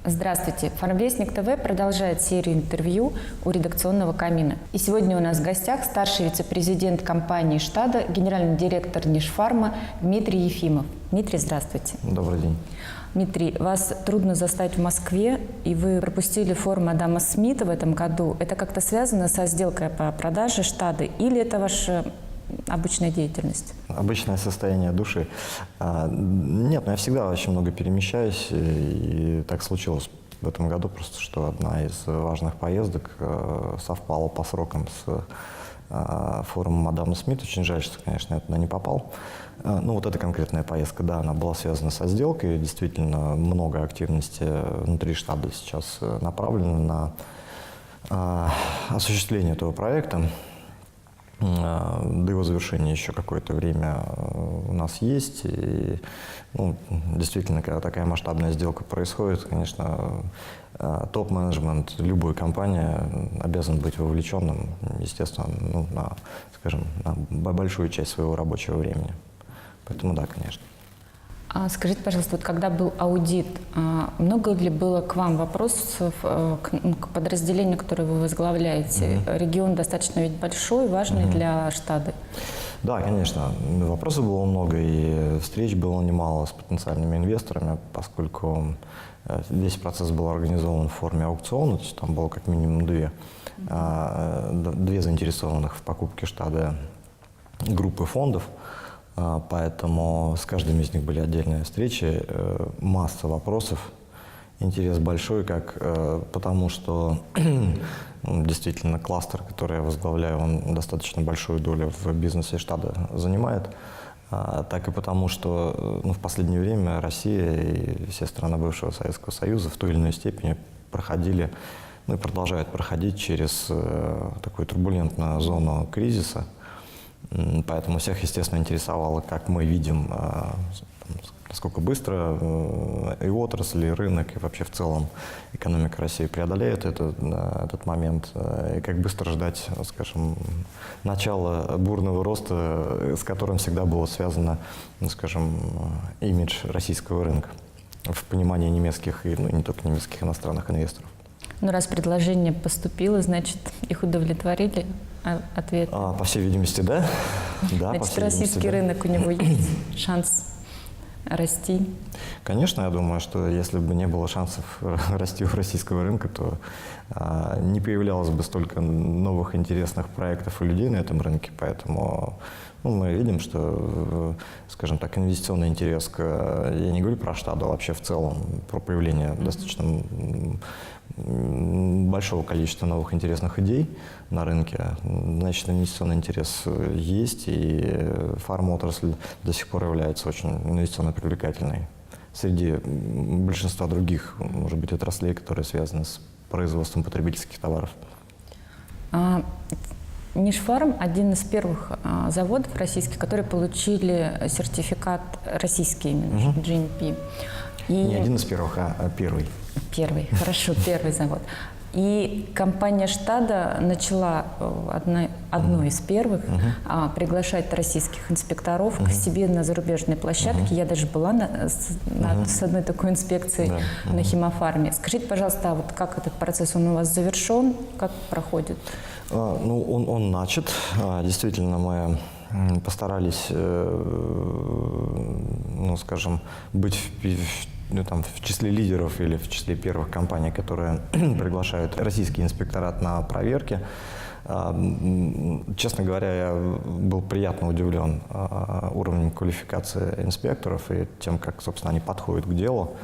Здравствуйте! Фармвестник ТВ продолжает серию интервью у редакционного камина. И сегодня у нас в гостях старший вице-президент компании «Штада», генеральный директор Нишфарма Дмитрий Ефимов. Дмитрий, здравствуйте. Добрый день. Дмитрий, вас трудно застать в Москве, и вы пропустили форум Адама Смита в этом году. Это как-то связано со сделкой по продаже «Штады» или это ваша обычная деятельность? Обычное состояние души. Нет, я всегда очень много перемещаюсь, и так случилось в этом году просто, что одна из важных поездок совпала по срокам с форумом Адама Смита. Очень жаль, что, конечно, я туда не попал. Ну, вот эта конкретная поездка, да, она была связана со сделкой. Действительно, много активности внутри штаба сейчас направлено на осуществление этого проекта. До его завершения еще какое-то время у нас есть. И, ну, действительно, когда такая масштабная сделка происходит, конечно, топ-менеджмент любой компании обязан быть вовлеченным, естественно, ну, скажем, на большую часть своего рабочего времени. Поэтому да, конечно. Скажите, пожалуйста, вот когда был аудит, много ли было к вам вопросов, к подразделению, которое вы возглавляете? Регион достаточно ведь большой, важный для штада. Да, конечно. Вопросов было много, и встреч было немало с потенциальными инвесторами, поскольку весь процесс был организован в форме аукциона, то есть там было как минимум две заинтересованных в покупке штада группы фондов. Поэтому с каждым из них были отдельные встречи, масса вопросов, интерес большой, потому что действительно кластер, который я возглавляю, он достаточно большую долю в бизнесе штада занимает, так и потому, что в последнее время Россия и все страны бывшего Советского Союза в той или иной степени проходили, ну и продолжают проходить через такую турбулентную зону кризиса. Поэтому всех, естественно, интересовало, как мы видим, насколько быстро и отрасль, и рынок, и вообще в целом экономика России преодолеет этот момент, и как быстро ждать, скажем, начала бурного роста, с которым всегда было связано, скажем, имидж российского рынка в понимании немецких и не только немецких, иностранных инвесторов. Ну, раз предложение поступило, значит, их удовлетворили? Ответ? По всей видимости, да. Значит, российский рынок, у него есть шанс расти? Конечно, я думаю, что если бы не было шансов расти у российского рынка, то не появлялось бы столько новых интересных проектов и людей на этом рынке. Поэтому мы видим, что, скажем так, инвестиционный интерес я не говорю про штат, а вообще в целом, про появление достаточно большого количества новых интересных идей на рынке. Значит, инвестиционный интерес есть, и фарма-отрасль до сих пор является очень инвестиционно привлекательной среди большинства других, может быть, отраслей, которые связаны с производством потребительских товаров. Нишфарм – один из первых заводов российских, которые получили сертификат российский, именно, GMP. Не один из первых, а первый. Первый, хорошо, первый завод. И компания «Штада» начала одной из первых приглашать российских инспекторов к себе на зарубежные площадки. Я даже была с одной такой инспекцией на химофарме. Скажите, пожалуйста, вот как этот процесс, он у вас завершен, как проходит? Он начат. Действительно, мы постарались, скажем, быть в числе лидеров или в числе первых компаний, которые приглашают российский инспекторат на проверки. Честно говоря, я был приятно удивлен уровнем квалификации инспекторов и тем, как, собственно, они подходят к делу.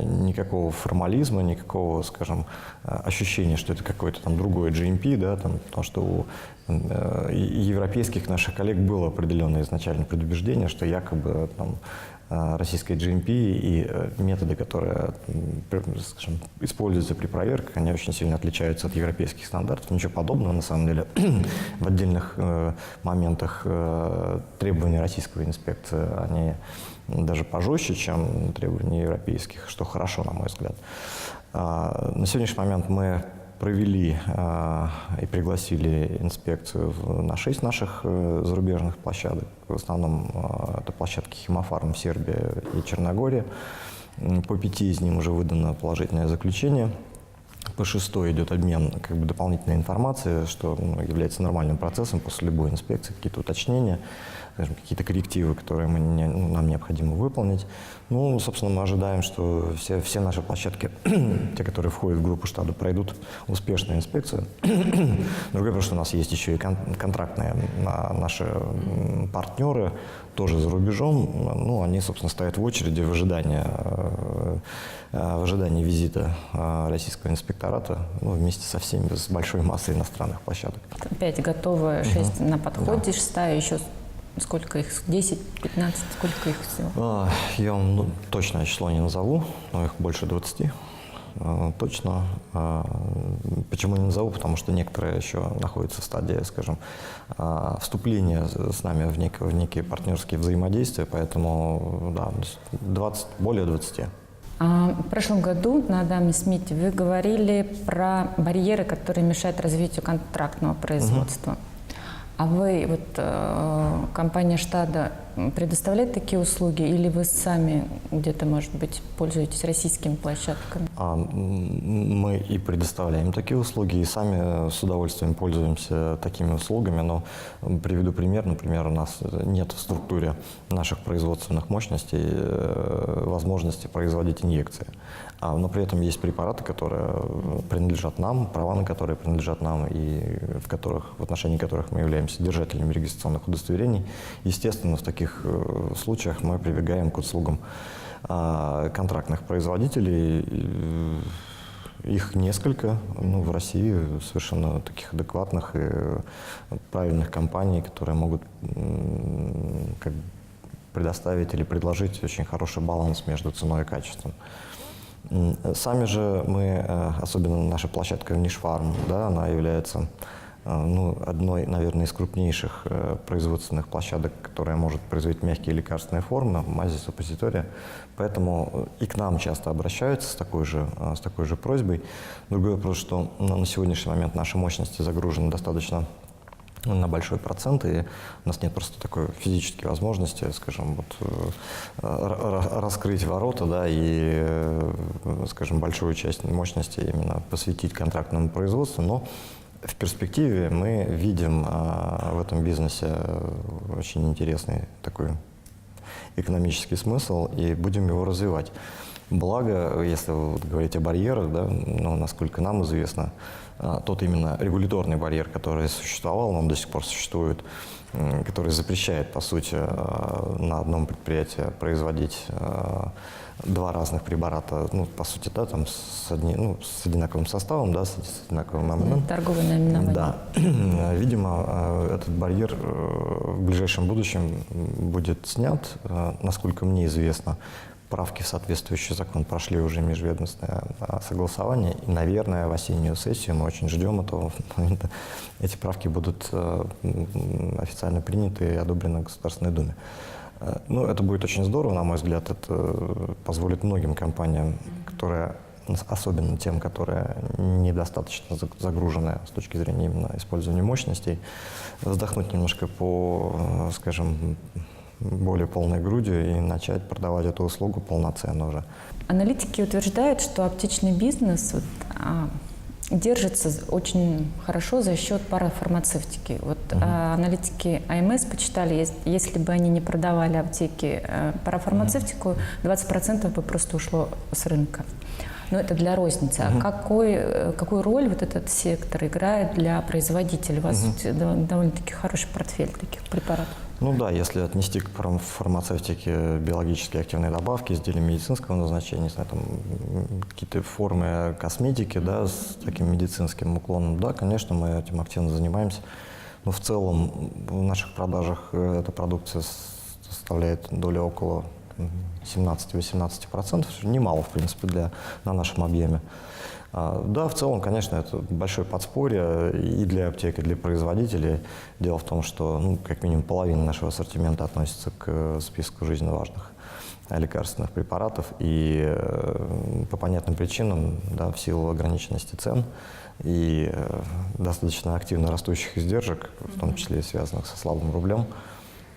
Никакого формализма, никакого, скажем, ощущения, что это какой-то там другой GMP, да, потому что у европейских наших коллег было определенное изначально предубеждение, что якобы российская GMP и методы, которые, скажем, используются при проверках, они очень сильно отличаются от европейских стандартов. Ничего подобного, на самом деле. В отдельных моментах требования российской инспекции, они даже пожестче, чем требования европейских, что хорошо, на мой взгляд. На сегодняшний момент мы провели и пригласили инспекцию на 6 наших зарубежных площадок. В основном это площадки Химофарм, Сербия и Черногория. По 5 из них уже выдано положительное заключение. По 6 идет обмен дополнительной информацией, что является нормальным процессом после любой инспекции, какие-то уточнения, скажем, какие-то коррективы, которые нам необходимо выполнить. Ну, собственно, мы ожидаем, что все наши площадки, те, которые входят в группу штаба, пройдут успешную инспекцию. Другое, потому что у нас есть еще и контрактные наши партнеры, тоже за рубежом. Ну, они, собственно, стоят в очереди в ожидании визита российского инспектората, вместе со всеми, с большой массой иностранных площадок. 5 готовы, 6 на подходе, да. 6 еще сколько их? 10, 15, сколько их всего? Я вам точное число не назову, но их больше 20. Точно. Почему не назову? Потому что некоторые еще находятся в стадии, скажем, вступления с нами в некие партнерские взаимодействия, поэтому да, более 20. В прошлом году на Адаме Смите вы говорили про барьеры, которые мешают развитию контрактного производства. А вы, компания Штада, предоставляет такие услуги, или вы сами где-то, может быть, пользуетесь российскими площадками? Мы и предоставляем такие услуги, и сами с удовольствием пользуемся такими услугами. Но приведу пример. Например, у нас нет в структуре наших производственных мощностей возможности производить инъекции. Но при этом есть препараты, которые принадлежат нам, права на которые принадлежат нам, и в отношении которых мы являемся держателями регистрационных удостоверений. Естественно, в таких случаях мы прибегаем к услугам контрактных производителей. Их несколько в России, совершенно таких адекватных и правильных компаний, которые могут предоставить или предложить очень хороший баланс между ценой и качеством. Сами же мы, особенно наша площадка Нишфарм, да, она является одной, наверное, из крупнейших производственных площадок, которая может производить мягкие лекарственные формы, мази, суппозитория. Поэтому и к нам часто обращаются с такой же просьбой. Другой вопрос, что на сегодняшний момент наши мощности загружены достаточно на большой процент, и у нас нет просто такой физической возможности, скажем, раскрыть ворота, да, и, скажем, большую часть мощности именно посвятить контрактному производству, но в перспективе мы видим в этом бизнесе очень интересный такой экономический смысл и будем его развивать. Благо, если вы говорите о барьерах, да, насколько нам известно, тот именно регуляторный барьер, который существовал, он до сих пор существует, который запрещает, по сути, на одном предприятии производить 2 разных препарата, по сути, да, там с одинаковым составом, да, с одинаковым МНН. Торговое наименование. Да. Видимо, этот барьер в ближайшем будущем будет снят, насколько мне известно. Правки в соответствующий закон прошли уже межведомственное согласование, и, наверное, в осеннюю сессию мы очень ждем этого момента. Эти правки будут официально приняты и одобрены в Государственной Думе. Это будет очень здорово, на мой взгляд. Это позволит многим компаниям, особенно тем, которые недостаточно загружены с точки зрения именно использования мощностей, вздохнуть немножко скажем, более полной грудью и начать продавать эту услугу полноценно уже. Аналитики утверждают, что аптечный бизнес держится очень хорошо за счет парафармацевтики. Аналитики АМС почитали, если бы они не продавали аптеки парафармацевтику, 20% бы просто ушло с рынка. Но это для розницы. А какую роль этот сектор играет для производителей? У вас довольно-таки хороший портфель таких препаратов. Если отнести к фармацевтике биологически активные добавки, изделия медицинского назначения, какие-то формы косметики, да, с таким медицинским уклоном, да, конечно, мы этим активно занимаемся. Но в целом в наших продажах эта продукция составляет долю около 17-18%, немало, в принципе, на нашем объеме. Да, в целом, конечно, это большое подспорье и для аптек, и для производителей. Дело в том, что как минимум половина нашего ассортимента относится к списку жизненно важных лекарственных препаратов. И по понятным причинам, да, в силу ограниченности цен, и достаточно активно растущих издержек, в том числе и связанных со слабым рублем.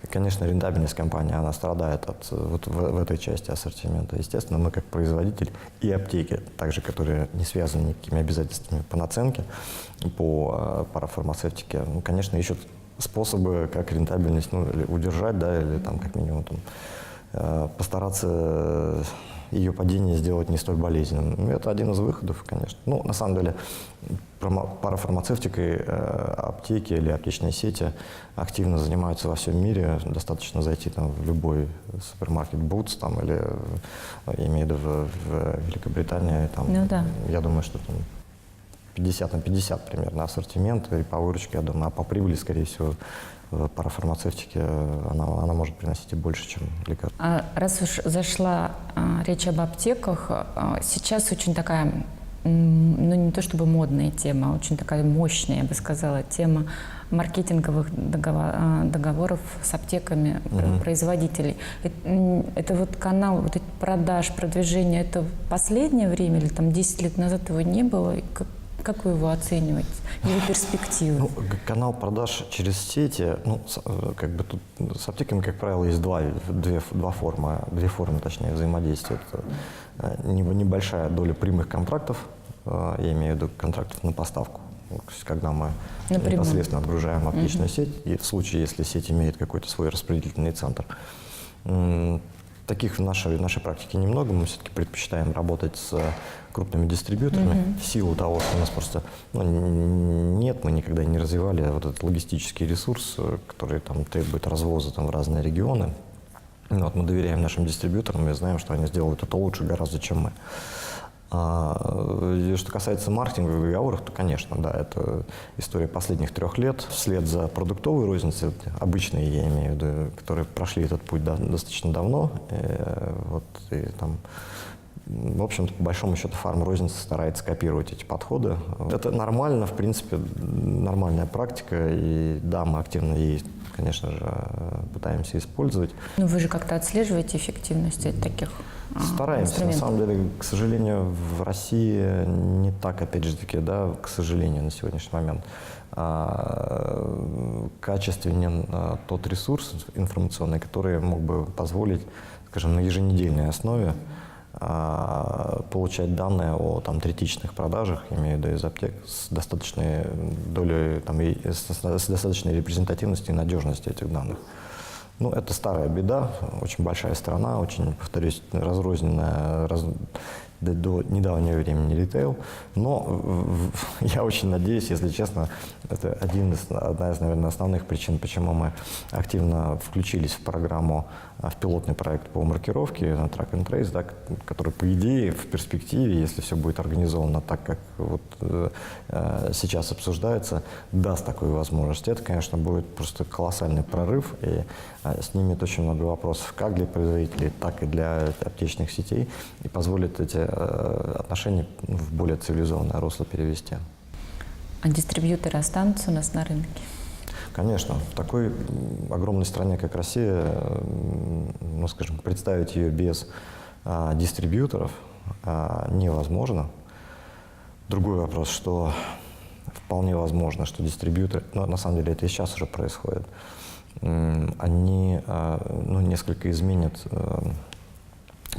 И, конечно, рентабельность компании, она страдает от вот в этой части ассортимента. Естественно, мы как производитель и аптеки, также которые не связаны никакими обязательствами по наценке, по парафармацевтике, ну, конечно, ищут способы, как рентабельность или удержать, да, или там как минимум постараться ее падение сделать не столь болезненным. Это один из выходов, конечно. Ну, на самом деле, парафармацевтикой аптеки или аптечные сети активно занимаются во всем мире. Достаточно зайти там, в любой супермаркет Boots там, или, я имею в виду, в Великобритании. Там, ну, да. Я думаю, что там 50 на 50 примерно ассортимент, и по выручке, я думаю, а по прибыли, скорее всего, в парафармацевтике она может приносить и больше, чем лекарства. А раз уж зашла речь об аптеках, сейчас очень такая, ну не то чтобы модная тема, а очень такая мощная, я бы сказала, тема маркетинговых договоров с аптеками производителей. Это вот канал вот продаж, продвижения, это в последнее время или там 10 лет назад его не было? Как вы его оцениваете? Его перспективы? Ну, канал продаж через сети, ну, как бы тут с аптеками, как правило, есть две формы, точнее, взаимодействия. Это небольшая доля прямых контрактов, я имею в виду контрактов на поставку. То есть, когда мы непосредственно отгружаем аптечную сеть, и в случае, если сеть имеет какой-то свой распределительный центр. Таких в нашей практике немного, мы все-таки предпочитаем работать с крупными дистрибьюторами в силу того, что у нас просто нет, мы никогда не развивали вот этот логистический ресурс, который там требует развоза там, в разные регионы. Вот, мы доверяем нашим дистрибьюторам и знаем, что они сделают это лучше гораздо, чем мы. Что касается маркетинговых договоров, то, конечно, да, это история последних 3 лет. Вслед за продуктовой розницей, обычные, я имею в виду, которые прошли этот путь достаточно давно, и там, в общем-то, по большому счету, фарм-розница старается копировать эти подходы. Это нормально, в принципе, нормальная практика, и да, мы активно ей, конечно же, пытаемся использовать. Ну, вы же как-то отслеживаете эффективность таких Стараемся. На самом деле, к сожалению, в России не так, опять же таки, да, к сожалению, на сегодняшний момент, качественен тот ресурс информационный, который мог бы позволить, скажем, на еженедельной основе получать данные о там, третичных продажах, имею в виду из аптек, с достаточной долей, там, с достаточной репрезентативностью и надежностью этих данных. Ну, это старая беда, очень большая страна, очень, повторюсь, разрозненная, до недавнего времени ритейл. Но я очень надеюсь, если честно, это одна из, наверное, основных причин, почему мы активно включились в программу, в пилотный проект по маркировке на Track and Trace, да, который, по идее, в перспективе, если все будет организовано так, как вот, сейчас обсуждается, даст такую возможность. Это, конечно, будет просто колоссальный прорыв, и снимет очень много вопросов как для производителей, так и для аптечных сетей, и позволит эти отношения в более цивилизованное русло перевести. А дистрибьюторы останутся у нас на рынке? Конечно. В такой огромной стране, как Россия, ну, скажем, представить ее без дистрибьюторов невозможно. Другой вопрос, что вполне возможно, что дистрибьюторы, но на самом деле это и сейчас уже происходит, они несколько изменят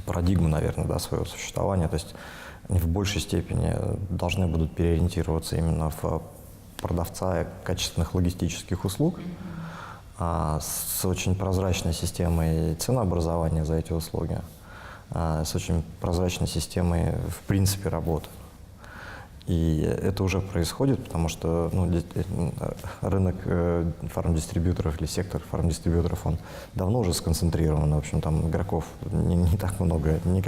парадигму, наверное, да, своего существования. То есть они в большей степени должны будут переориентироваться именно в продавца качественных логистических услуг с очень прозрачной системой ценообразования за эти услуги, с очень прозрачной системой, в принципе, работы. И это уже происходит, потому что рынок фармдистрибьюторов или сектор фармдистрибьюторов, он давно уже сконцентрирован. В общем, там игроков не так много, не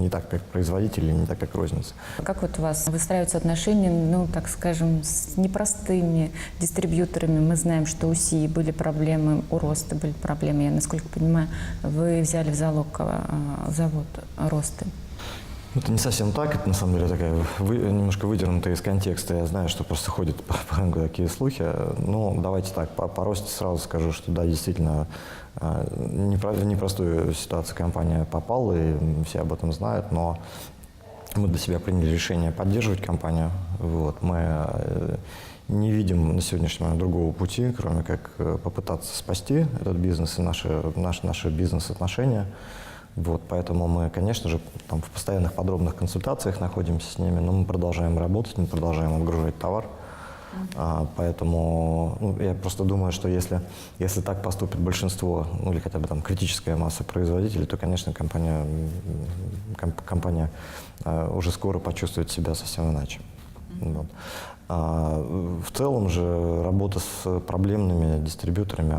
так, как производители, не так, как розница. Как вот у вас выстраиваются отношения, ну, так скажем, с непростыми дистрибьюторами? Мы знаем, что у СИИ были проблемы, у Роста были проблемы. Я, насколько понимаю, вы взяли в залог завод Росты. Это не совсем так, это на самом деле такая немножко выдернутая из контекста. Я знаю, что просто ходят по рынку такие слухи. Но давайте так, по Росте сразу скажу, что да, действительно, в непростую ситуацию компания попала, и все об этом знают, но Мы для себя приняли решение поддерживать компанию. Вот. Мы не видим на сегодняшний момент другого пути, кроме как попытаться спасти этот бизнес и наши бизнес-отношения. Вот. Поэтому мы, конечно же, там, в постоянных подробных консультациях находимся с ними, но мы продолжаем работать, мы продолжаем отгружать товар. Поэтому я просто думаю, что если так поступит большинство, или хотя бы там критическая масса производителей, то, конечно, компания уже скоро почувствует себя совсем иначе. Вот. В целом же работа с проблемными дистрибьюторами,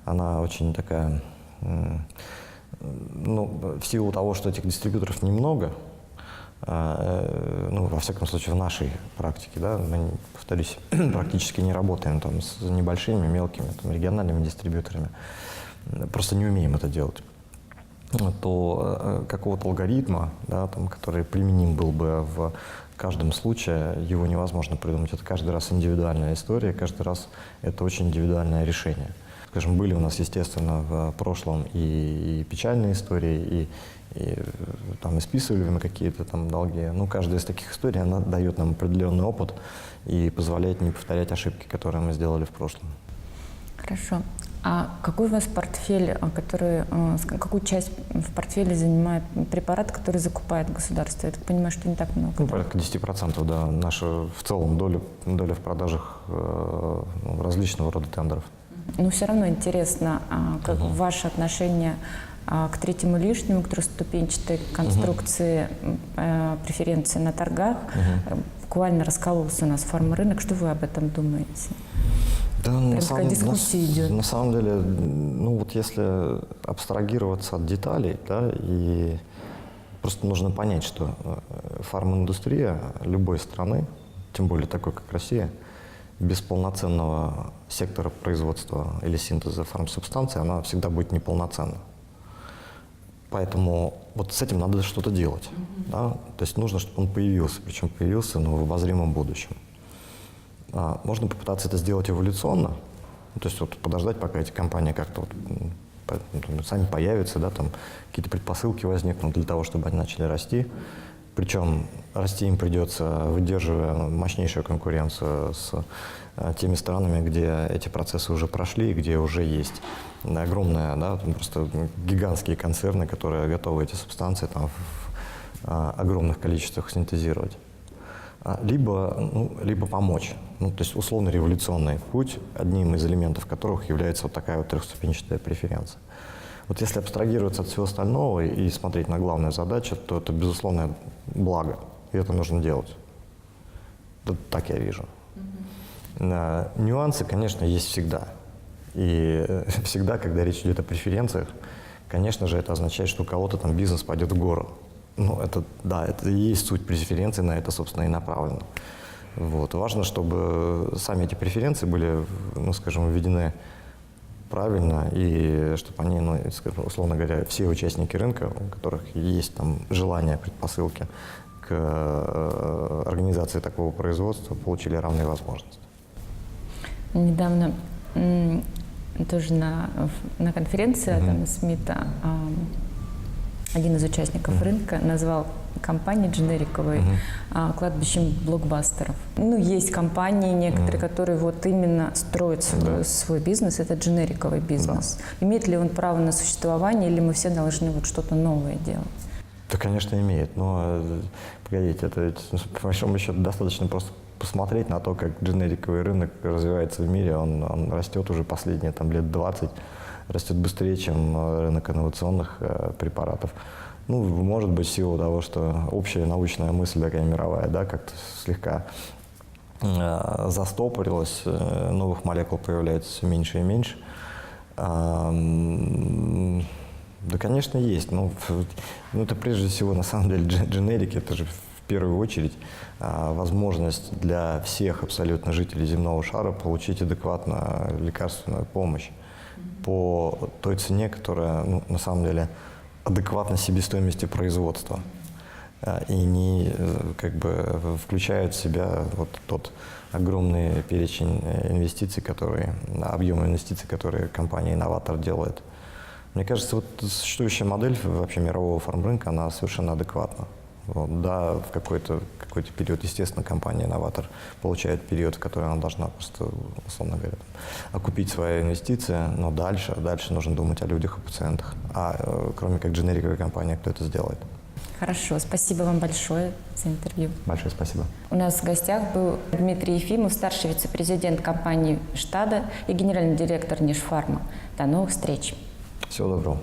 она очень такая, в силу того, что этих дистрибьюторов немного, во всяком случае, в нашей практике, да, мы, повторюсь, практически не работаем там с небольшими, мелкими, там, региональными дистрибьюторами, просто не умеем это делать, то какого-то алгоритма, да, там, который применим был бы в каждом случае, его невозможно придумать. Это каждый раз индивидуальная история, каждый раз это очень индивидуальное решение. Скажем, были у нас, естественно, в прошлом и печальные истории, и там и списывали мы какие-то там долги. Каждая из таких историй, она дает нам определенный опыт и позволяет не повторять ошибки, которые мы сделали в прошлом. Хорошо. А какой у вас портфель, какую часть в портфеле занимает препарат, который закупает государство? Я так понимаю, что не так много. Порядка 10%, да. Наша в целом доля в продажах различного рода тендеров. Но все равно интересно, как ваше отношение к третьему лишнему, к трехступенчатой конструкции преференций на торгах. Буквально раскололся у нас фармрынок. Что вы об этом думаете? Да, дискуссия идет. На самом деле, если абстрагироваться от деталей, да, и просто нужно понять, что фарминдустрия любой страны, тем более такой, как Россия, без полноценного сектора производства или синтеза фармсубстанций, она всегда будет неполноценна. Поэтому вот с этим надо что-то делать. Да? То есть нужно, чтобы он появился, причем появился в обозримом будущем. Можно попытаться это сделать эволюционно, то есть подождать, пока эти компании как-то сами появятся, да, там какие-то предпосылки возникнут для того, чтобы они начали расти. Причем расти им придется, выдерживая мощнейшую конкуренцию с теми странами, где эти процессы уже прошли, где уже есть огромные, да, просто гигантские концерны, которые готовы эти субстанции там, в огромных количествах синтезировать. Либо помочь. То есть условно-революционный путь, одним из элементов которых является вот такая вот трехступенчатая преференция. Вот если абстрагироваться от всего остального и смотреть на главную задачу, то это, безусловно, благо, и это нужно делать. Так я вижу. Нюансы, конечно, есть всегда. И всегда, когда речь идет о преференциях, конечно же, это означает, что у кого-то там бизнес пойдет в гору. Это и есть суть преференций, на это, собственно, и направлено. Вот. Важно, чтобы сами эти преференции были, введены правильно, и чтобы они, условно говоря, все участники рынка, у которых есть там желание, предпосылки к организации такого производства, получили равные возможности. Недавно тоже на конференции Адама Смита один из участников рынка назвал компании дженериковые кладбищем блокбастеров. Есть компании некоторые, которые вот именно строят свой бизнес, это дженериковый бизнес. Да. Имеет ли он право на существование, или мы все должны что-то новое делать? Да, конечно, имеет, но, погодите, это по большому счету достаточно просто посмотреть на то, как дженериковый рынок развивается в мире. Он растет уже последние лет 20, растет быстрее, чем рынок инновационных препаратов. Может быть, в силу того, что общая научная мысль такая мировая, да, как-то слегка застопорилась, новых молекул появляется все меньше и меньше. Да, конечно, есть. Это прежде всего, на самом деле, дженерики, это же в первую очередь возможность для всех абсолютно жителей земного шара получить адекватно лекарственную помощь по той цене, которая, на самом деле, адекватна себестоимости производства и не включает в себя тот огромный перечень инвестиций, объем инвестиций, которые компания-инноватор делает. Мне кажется, существующая модель вообще мирового фармрынка, она совершенно адекватна. Вот, да, в какой-то период, естественно, компания-инноватор получает период, в который она должна просто, условно говоря, окупить свои инвестиции, но дальше нужно думать о людях, о пациентах. Кроме как дженериковая компания, кто это сделает? Хорошо, спасибо вам большое за интервью. Большое спасибо. У нас в гостях был Дмитрий Ефимов, старший вице-президент компании «Штада» и генеральный директор Нишфарма. До новых встреч. Всего доброго.